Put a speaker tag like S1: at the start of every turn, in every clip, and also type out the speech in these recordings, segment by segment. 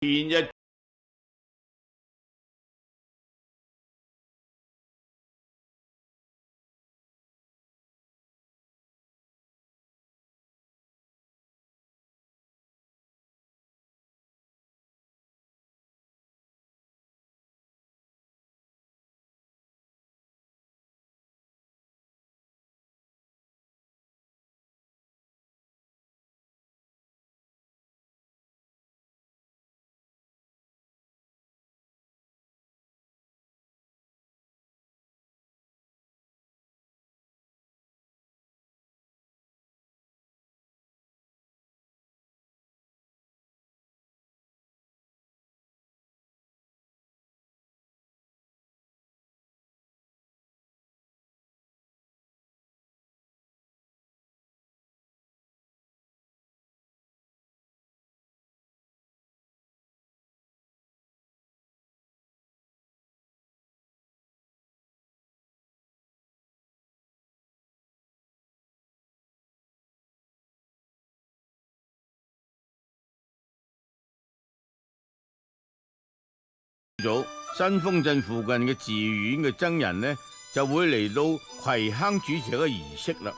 S1: 前日早，新豐鎮附近嘅寺院嘅僧人呢，就會嚟到葵坑主持一個儀式啦。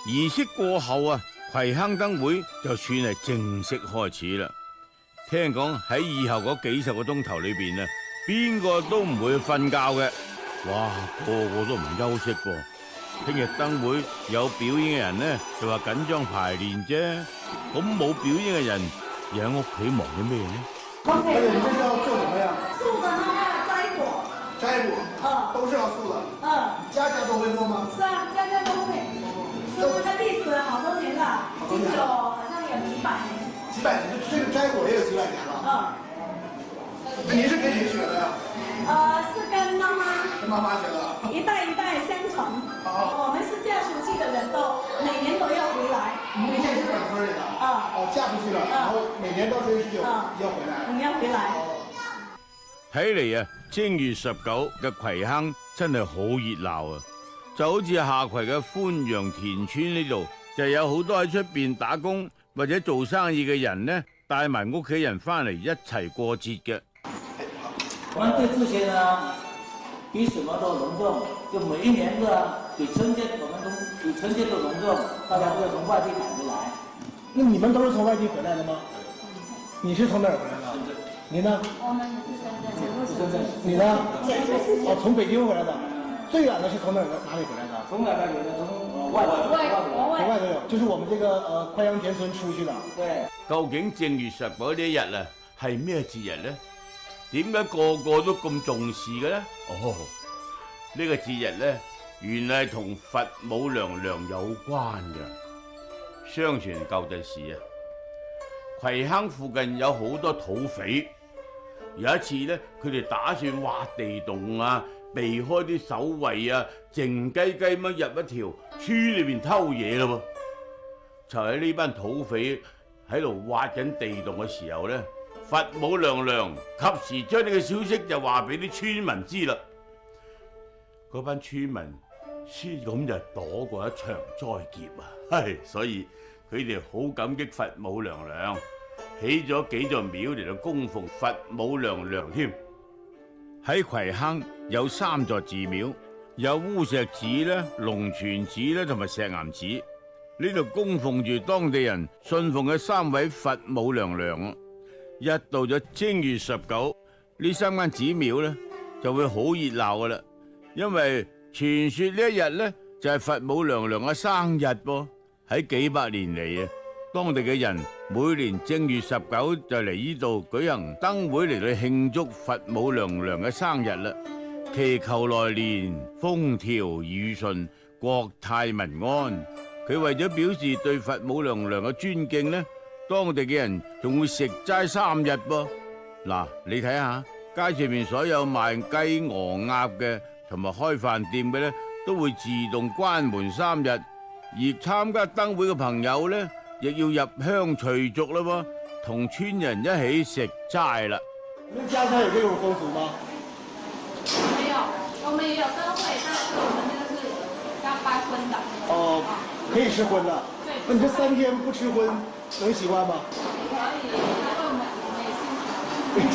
S1: 儀式過後啊，葵坑燈會就算係正式開始啦。聽講喺以後嗰幾十個鐘頭裏邊啊，邊個都唔會瞓覺嘅。哇，個個都唔休息噃。聽日燈會有表演嘅人呢，就話緊張排練啫。咁冇表演嘅人，又喺屋企忙緊咩呢？
S2: 而且你这是要做什么呀？
S3: 素的那个摘果，
S2: 摘果，都是要素的。家家都会做吗？
S3: 是啊，家家都会。师傅的历史好多年了，已经有好像有几百年。
S2: 几百年，这个摘果也有几百年了。那您是跟谁学的呀？
S3: 是跟妈妈。
S2: 跟妈妈学的。
S3: 一代一代相传。我们是嫁出去的人都每年都要回来。
S2: 您现在是本村里的。嫁出去了，然後每年到這時就要回來。
S3: 要回來。
S1: 睇嚟啊，正月19嘅葵坑真係好熱鬧啊！就好似下葵嘅歡陽田村呢度，就有好多喺出邊打工或者做生意嘅人呢，帶埋屋企人翻嚟一齊過節嘅。
S4: 我們對這些呢，比什麼都隆重，就每一年的比春節，我們都比春節都隆重，大家都要從外地趕回來。
S2: 那你們都是從外地回來的嗎？你是從哪兒回來的？你呢？
S3: 我們是深圳。
S2: 你呢？從北京回來的。最遠的是從哪裡回來的？
S4: 從哪邊有的？從外
S2: 都有，就是我們這個葵陽田村出去的。
S4: 對。
S1: 究竟正月19呢一日啊，係咩節日呢？點解個個都咁重視嘅呢？呢個節日呢，原來係同佛母娘娘有關嘅。相傳舊陣時啊，葵坑附近有好多土匪。有一次呢，佢哋打算挖地洞啊，避開啲守衛啊，靜雞雞咁入一條村裏邊偷嘢咯。就喺呢班土匪喺度挖緊地洞嘅時候呢，佛母娘娘及時將呢個消息就話俾啲村民知啦。嗰班村民先咁就躲過一場災劫啊！所以佢哋好感激佛母娘娘，起咗幾座廟嚟到供奉佛母娘娘添。喺葵坑有3座寺廟，有烏石寺咧、龍泉寺咧同埋石岩寺。呢度供奉住當地人信奉嘅3位佛母娘娘。一到咗正月19，呢3間寺廟咧就會好熱鬧噶啦，因為傳說呢一日咧就係佛母娘娘嘅生日噃。喺幾百年嚟啊，當地嘅人每年正月19就嚟呢度舉行燈會嚟到慶祝佛母娘娘嘅生日啦，祈求來年風調雨順、國泰民安。佢為咗表示對佛母娘娘嘅尊敬呢，當地嘅人仲會食齋3日噃。嗱，你睇下街上面所有賣雞鵝鴨嘅同埋開飯店嘅呢，都會自動關門3日。而參加燈會嘅朋友呢，亦要入鄉隨俗啦喎，同村人一起食齋啦。
S2: 你們家鄉有這種風俗嗎？
S3: 沒有，我們也有燈會，但是我們那個是要拜葷的。
S2: 可以吃葷的。
S3: 對。
S2: 那你這3天不吃葷，能習慣嗎？
S3: 可以，因為我們也信也有。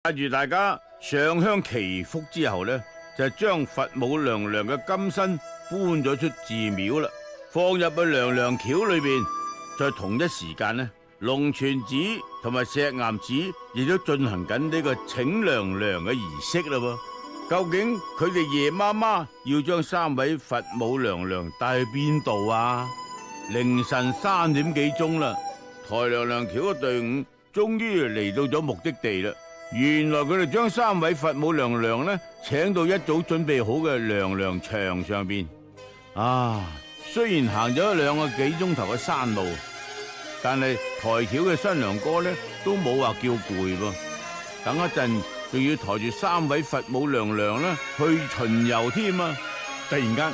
S1: 帶住大家上香祈福之後呢，就將佛母娘娘嘅金身搬咗出寺廟啦，放入去娘娘轎裏邊。在同一時間呢，龍泉寺同埋石岩寺亦都進行緊呢個請娘娘嘅儀式啦噃。究竟佢哋夜媽媽要將三位佛母娘娘帶去邊度啊？凌晨3點幾鐘啦，抬娘娘轎嘅隊伍終於嚟到咗目的地啦。原來佢哋將三位佛母娘娘呢請到一早準備好嘅娘娘牆上邊。雖然行咗2個幾鐘頭嘅山路，但係抬轎嘅新娘哥呢都冇話叫攰噃。等一陣仲要抬住三位佛母娘娘呢去巡遊添啊！突然間，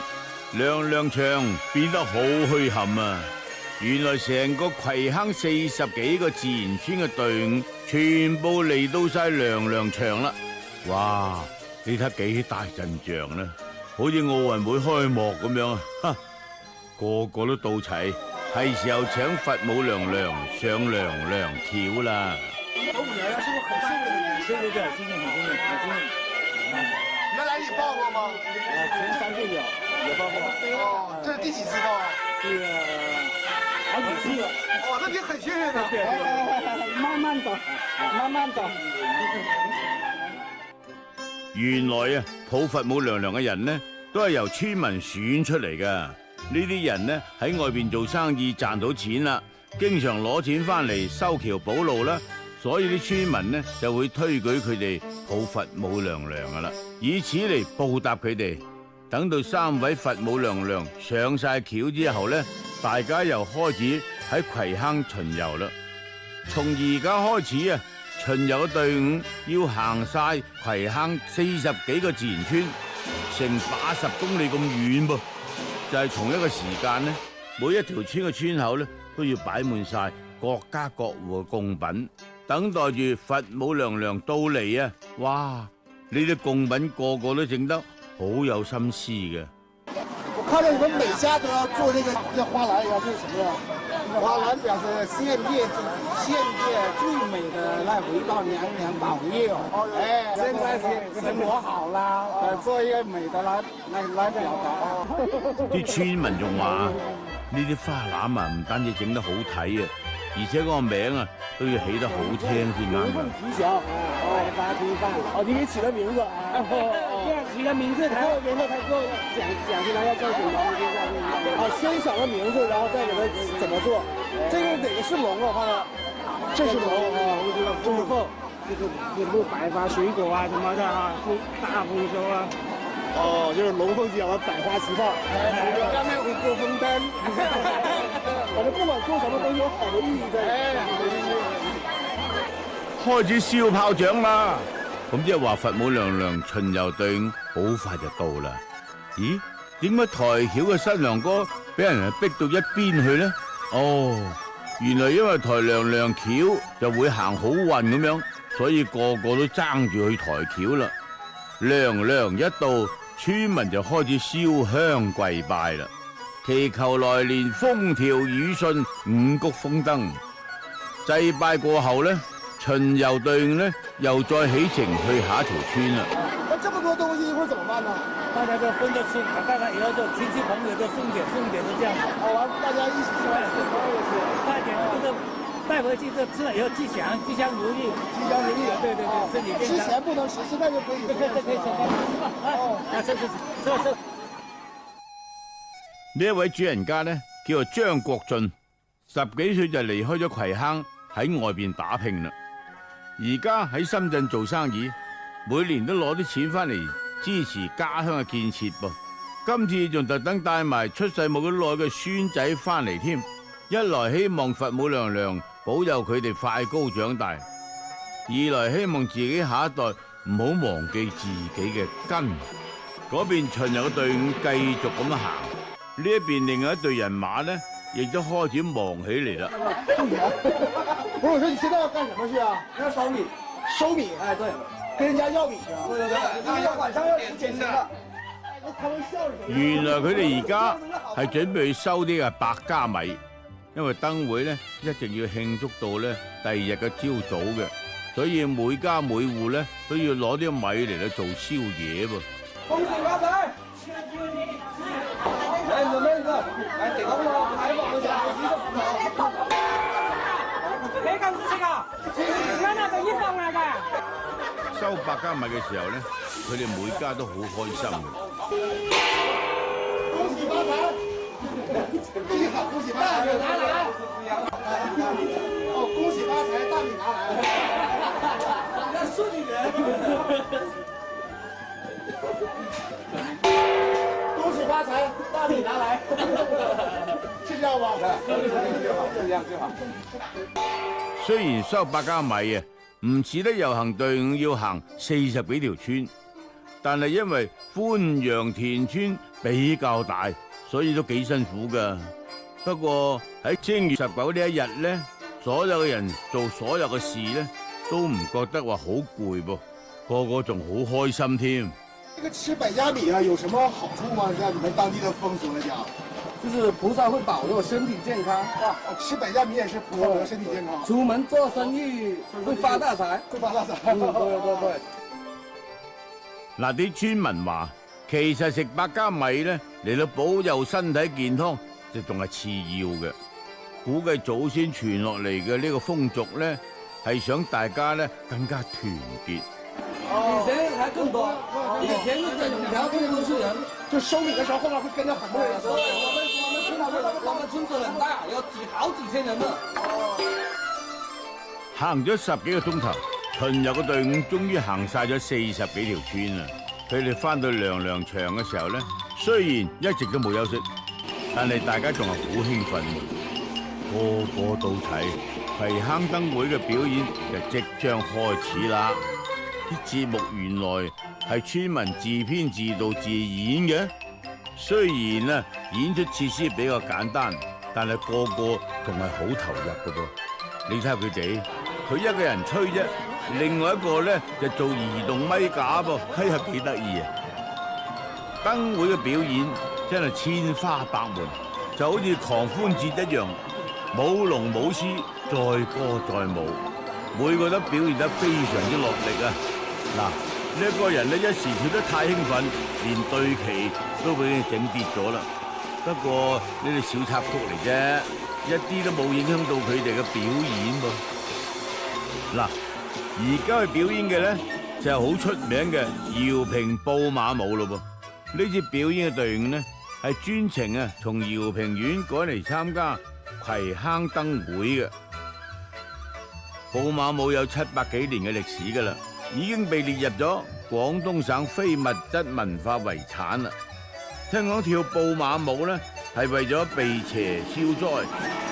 S1: 娘娘牆變得好墟冚啊！原來成個葵坑40幾個自然村嘅隊伍全部嚟到晒娘娘牆啦！哇，你睇幾大陣仗啦，好似奧運會開幕咁樣啊！個個都到齊，係時候請佛母娘娘上娘娘轎啦！
S2: 我母娘娘是不是很幸运的女士？
S4: 对，很幸运，很幸运，很幸运。
S2: 原来你报过吗？
S4: 前3届有报过。
S2: 哦，这是第几次报啊？
S4: 这个好几次了。
S2: 哦，那你很幸运的。
S4: 对，慢慢走，慢慢走。
S1: 原來啊，抱佛母娘娘嘅人呢，都係由村民選出嚟噶。呢啲人呢喺外邊做生意賺到錢啦，經常攞錢翻嚟修橋補路啦，所以啲村民呢就會推舉佢哋抱佛母娘娘噶啦，以此嚟報答佢哋。等到3位佛母娘娘上晒轎之後呢，大家又開始喺葵坑巡遊啦。從而家開始啊，巡遊嘅隊伍要行晒葵坑40幾個自然村，成80公里咁遠噃。就係同一個時間呢，每一條村嘅村口呢都要擺滿晒各家各戶嘅供品，等待住佛母娘娘到嚟啊！哇，呢啲供品個個都整得好有心思嘅。
S2: 我看到你們每家都要做這個花籃，要做什麼呀？花籃表示獻祭最美的來回報娘娘保佑。哎，現在是生活好啦，做一個美的來表達。
S1: 啲村民仲話：呢啲花籃啊，唔單止整得好睇啊，而且嗰個名啊都要起得好聽先啱㗎。
S2: 吉祥，百花齐放。哦，你给起的名字啊？
S4: 这样起的名字才
S2: 然后他就讲出来要叫什么？啊，先想个名字，然后再给他怎么做。这个哪个是龙啊？看看，这是龙啊，这是凤。这个百花水果啊什么的啊，大丰收啊。哦，就是龙凤节完百花齐放，下面会过风灯，反正不管做什么都有好的寓意在。
S1: 開始燒炮仗啦，咁即係話佛母娘娘巡遊隊伍好快就到啦。咦？點解抬轎嘅新娘哥俾人逼到一邊去呢？哦，原來因為抬娘娘轎就會行好運咁樣，所以個個都爭住去抬轎啦。娘娘一到，村民就開始燒香跪拜啦，祈求來年風調雨順、五穀豐登。祭拜過後呢，巡遊隊伍呢又再起程去下一條村啦。
S2: 那這麼多東西一會兒怎麼辦呢？
S4: 大家都分着吃，大家以後就親戚朋友就送點就這樣。
S2: 好完，大家一起吃飯，跟朋友吃，
S4: 帶點就是帶回去就吃了以後吉祥如意，吉祥如意。對，身體健康。
S2: 之前不能吃，現在就可以吃。
S4: 可以吃。哦，吃。
S1: 呢一位主人家呢叫做張國進，10幾歲就離開咗葵坑喺外邊打拼啦。而家喺深圳做生意，每年都攞啲錢翻嚟支持家鄉嘅建設噃。今次仲特登帶埋出世冇幾耐嘅孫仔翻嚟添，一來希望佛母娘娘保佑佢哋快高長大，二來希望自己下一代唔好忘記自己嘅根。嗰邊巡遊嘅隊伍繼續咁樣行，呢一邊另外一隊人馬呢，亦都開始忙起嚟啦。
S2: 不是，我說你現在要幹什麼去啊？
S5: 要收米。
S2: 收米？哎，對，跟人家要米去啊。
S5: 對，要晚上要出錢的。
S1: 原來佢哋而家係準備去收啲嘅百家米，因為燈會呢一定要慶祝到呢第二日嘅朝早嘅，所以每家每戶呢都要攞啲米嚟做宵夜噃。
S5: 恭喜發財！來，準備一個，來頂我牌坊嘅獎。
S6: 你咁識㗎？啱啱對衣服嚟㗎。
S1: 收百家米嘅時候呢，佢哋每家都好開心嘅。
S2: 恭喜發財！最好恭喜發財！拿來！哦，恭喜發財，大米拿來！那順利點。恭喜發財，大米拿來！是這樣嗎？
S5: 這樣最好。
S1: 雖然收百家米啊，唔似得遊行隊伍要行40幾條村，但係因為寬陽田村比較大，所以都幾辛苦噶。不過喺正月19呢一日呢，所有嘅人做所有嘅事呢，都唔覺得話好攰噃，個個仲好開心添。
S2: 這個吃百家米啊，有什麼好處嗎？像你們當地的風俗來講，
S5: 就是菩薩會保佑身體健康。
S2: 哇，吃百家米也是菩薩保佑身體健康。
S5: 出門做生意會發大財，
S2: 會發大財。
S5: 對。
S1: 嗱，啲村民話，其實食百家米咧嚟到保佑身體健康，就仲係次要嘅。估計祖先傳落嚟嘅呢個風俗咧，係想大家咧更加團結。
S5: 以前還更多，以前是這幾條村都是人，
S2: 就收米的時候，後面會跟着很多人。
S5: 我們村子很大，有好幾千人呢。
S1: 行咗10幾個鐘頭，巡遊嘅隊伍終於行晒咗40幾條村啦。佢哋翻到娘娘場嘅時候咧，雖然一直都冇休息，但係大家仲係好興奮，個個到齊。葵坑燈會嘅表演就即將開始啦。啲節目原來係村民自編自導自演嘅，雖然啊演出設施比較簡單，但係個個仲係好投入嘅噃。你睇下佢哋，佢一個人吹啫，另外一個咧就做移動咪架噃，係幾得意啊！燈會嘅表演真係千花百門，就好似狂歡節一樣，舞龍舞獅，載歌載舞，每個都表現得非常之落力啊！嗱，呢一個人咧一時跳得太興奮，連隊旗都俾你整跌咗啦。不過呢啲小插曲嚟啫，一啲都冇影響到佢哋嘅表演噃。嗱，而家去表演嘅咧就係好出名嘅饒平布馬舞咯噃。呢支表演嘅隊伍呢，係專程從饒平縣趕嚟參加葵坑燈會嘅。布馬舞有700幾年嘅歷史噶啦，已經被列入咗廣東省非物質文化遺產啦。聽講跳布馬舞呢，係為咗避邪消災、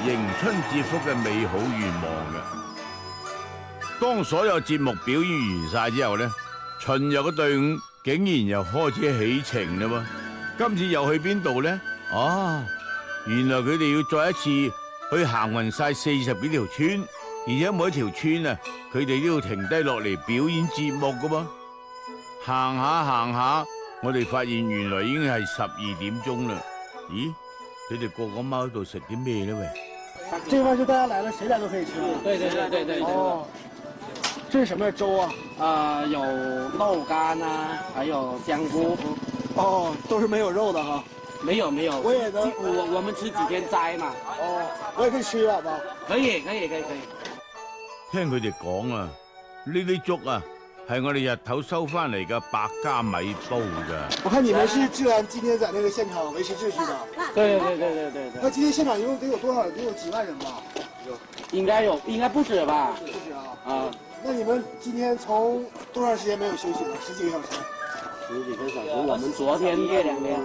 S1: 迎春接福嘅美好願望嘅。當所有節目表演完晒之後呢，巡遊嘅隊伍竟然又開始起程啦喎！今次又去邊度呢？原來佢哋要再一次去行勻晒40幾條村，而且每一條村佢哋都要停低落嚟表演節目噶噃。行下行下，我哋發現原來已經係12點鐘啦。咦？佢哋個貓喺度食啲咩呢？喂？
S2: 這塊就大家來了，誰來都可以吃。
S5: 對。
S2: 哦，這是什麼粥啊？
S5: 有豆乾啊，還有香菇。
S2: 哦，都是沒有肉的哈。
S5: 沒有。
S2: 我也能。
S5: 我們吃幾天齋嘛。
S2: 哦，我也可以吃一碗吧。
S5: 可以。
S1: 聽佢哋講呢啲粥係我哋日頭收翻嚟嘅百家米煲㗎。
S2: 我看你們是治安今天在那個現場維持秩序的。
S5: 對。
S2: 那今天現場一共得有多少？得有幾萬人吧？
S5: 應該不止吧？
S2: 不止啊。
S5: 啊。
S2: 那你們今天從多長時間沒有休息了？10幾個小時。
S5: 10幾個小時，我們昨天這2天，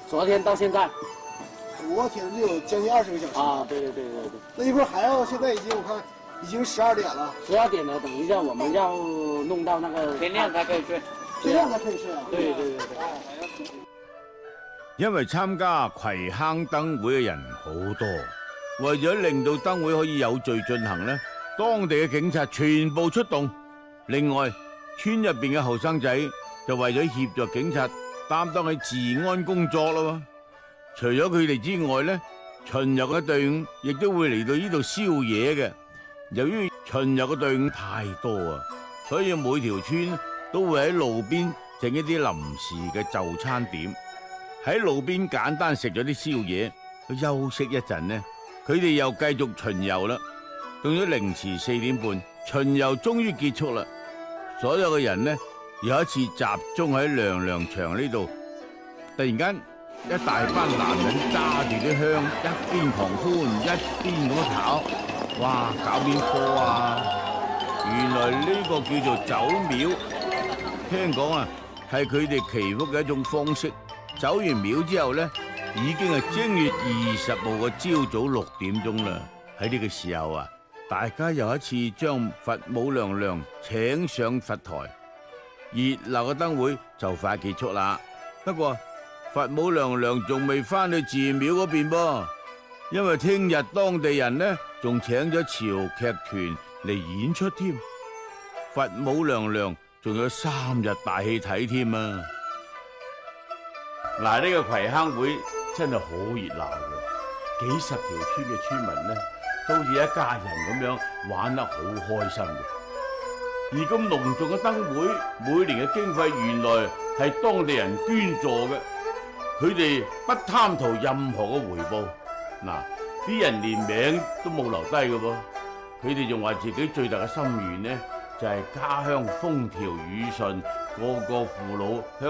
S5: 昨天到現在。
S2: 昨天就有將近20個小時。
S5: 啊，對。
S2: 那一會兒還要，現在我看已經12點了。
S5: 12點了，等一下我們要弄到那個天亮才可以睡。
S2: 天亮才可以睡啊？
S5: 對。
S1: 因為參加葵坑燈會嘅人好多，為咗令到燈會可以有序進行呢，當地嘅警察全部出動。另外，村入邊嘅後生仔就為咗協助警察擔當起治安工作咯。除咗佢哋之外呢，巡遊嘅隊伍亦都會嚟到呢度宵夜嘅。由於巡遊嘅隊伍太多所以每條村都會喺路邊整一啲臨時嘅就餐點，喺路邊簡單食咗啲宵夜，休息一陣呢，佢哋又繼續巡遊啦。到咗凌遲4點半，巡遊終於結束啦。所有嘅人呢，又一次集中喺娘娘牆呢度。突然間，一大班男人揸住啲香，一邊狂歡一邊咁跑。哇！搞邊科啊？原來呢個叫做走廟，聽講係佢哋祈福嘅一種方式。走完廟之後呢，已經係正月20號嘅朝早6點鐘啦。喺呢個時候大家又一次將佛母娘娘請上佛台，熱鬧嘅燈會就快結束啦。不過佛母娘娘仲未翻去寺廟嗰邊噃，因為聽日當地人呢仲請咗潮劇團嚟演出添。佛母娘娘仲有3日大戲睇添啊！嗱，呢個葵坑會真係好熱鬧嘅，幾十條村嘅村民呢，都好似一家人咁樣玩得好開心嘅。而咁隆重嘅燈會，每年嘅經費原來係當地人捐助嘅，佢哋不貪圖任何嘅回報。嗱，啲人連名都冇留低嘅噃，佢哋仲話自己最大嘅心願呢，就係家鄉風調雨順，個個父老鄉